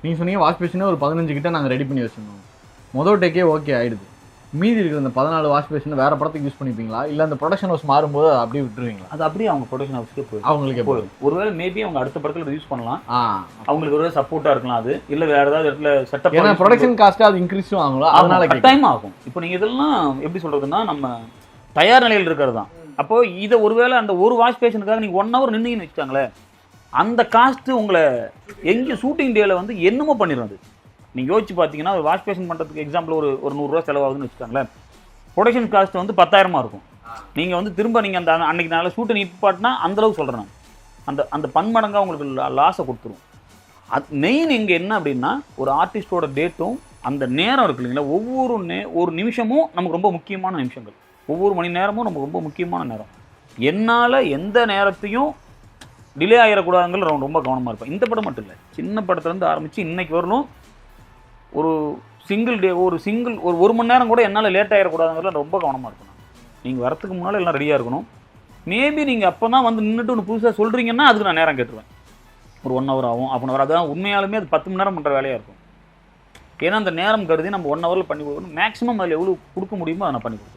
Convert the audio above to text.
நீங்கள் சொன்னீங்க வாஷ் பேஷனே ஒரு 15 கிட்ட நாங்கள் ரெடி பண்ணி வச்சுருந்தோம். மொதல் டேக்கே ஓகே ஆகிடுது. மீதி இருக்கிற அந்த 14 வாஷ் பேஷன் வேற படத்துக்கு யூஸ் பண்ணிப்பீங்களா, இல்லை அந்த ப்ரொடக்ஷன் ஹவுஸ் மாறும்போது அதை அப்படியே விட்டுருவீங்களா? அது அப்படியே அவங்க ப்ரொடக்ஷன் ஹவுஸ்க்கே போயிடும். அவங்களுக்கே போயிடும். ஒருவேளை மேபி அவங்க அடுத்த படத்தில் யூஸ் பண்ணலாம். அவங்களுக்கு ஒரு சப்போர்ட்டாக இருக்கலாம் அது, இல்லை வேற ஏதாவது இடத்துல செட்டப். ஏன்னா ப்ரொடக்ஷன் காஸ்ட்டு அது இன்க்ரீஸும் ஆகுங்களா, அதனால டைம் ஆகும். இப்போ நீங்கள் இதெல்லாம் எப்படி சொல்கிறதுன்னா நம்ம தயார் நிலையில் இருக்கிறது தான். அப்போ இதை ஒருவேளை அந்த ஒரு வாஷ் பேஷனுக்காக நீங்கள் 1 hour நின்னீங்கன்னு வச்சுக்காங்களேன், அந்த காஸ்ட்டு உங்களை எங்கே ஷூட்டிங் டேல வந்து என்னமோ பண்ணிடுறது. நீங்கள் யோசிச்சு பார்த்தீங்கன்னா ஒரு வாஷ் பேஷன் பண்ணுறதுக்கு எக்ஸாம்பிள் ஒரு 100 ரூபா செலவாகுதுன்னு வச்சுக்காங்களேன், ப்ரொடக்ஷன் காஸ்ட் வந்து 10,000 இருக்கும். நீங்கள் வந்து திரும்ப நீங்கள் அந்த அன்னைக்கு நாளில் ஷூட்டை நிப்பாட்டினா அந்தளவுக்கு சொல்கிறேன் நான், அந்த பன்மடங்காக உங்களுக்கு லாஸை கொடுத்துரும். அது மெயின் இங்கே என்ன அப்படின்னா ஒரு ஆர்டிஸ்டோட டேட்டும் அந்த நேரம் இருக்கு இல்லைங்களா, ஒரு நிமிஷமும் நமக்கு ரொம்ப முக்கியமான நிமிஷங்கள், ஒவ்வொரு மணி நேரமும் நமக்கு ரொம்ப முக்கியமான நேரம். என்னால் எந்த நேரத்தையும் டிலே ஆகிடக்கூடாதுங்கிற ரொம்ப கவனமாக இருப்பேன். இந்த படம் மட்டும் இல்லை, சின்ன படத்துலேருந்து ஆரம்பித்து இன்னைக்கு வரணும் ஒரு சிங்கிள் டே ஒரு மணி நேரம் கூட என்னால் லேட் ஆகிடக்கூடாதுங்கிறதுல ரொம்ப கவனமாக இருக்கணும். நீங்கள் வரத்துக்கு முன்னால் எல்லாம் ரெடியாக இருக்கணும். மேபி நீங்கள் அப்போ தான் வந்து நின்றுட்டு ஒன்று புதுசாக சொல்கிறீங்கன்னா அதுக்கு நான் நேரம் கேட்டுருவேன். ஒரு 1 hour ஆகும், 1/2 hour. அதான் உண்மையாலுமே அது 10 மணி நேரம் பண்ணுற வேலையாக இருக்கும். ஏன்னா அந்த நேரம் கருதி நம்ம 1 hourல பண்ணி கொடுக்கணும். மேக்ஸிமம் அதில் எவ்வளோ கொடுக்க முடியுமோ அதை நான் பண்ணி கொடுக்குறேன்.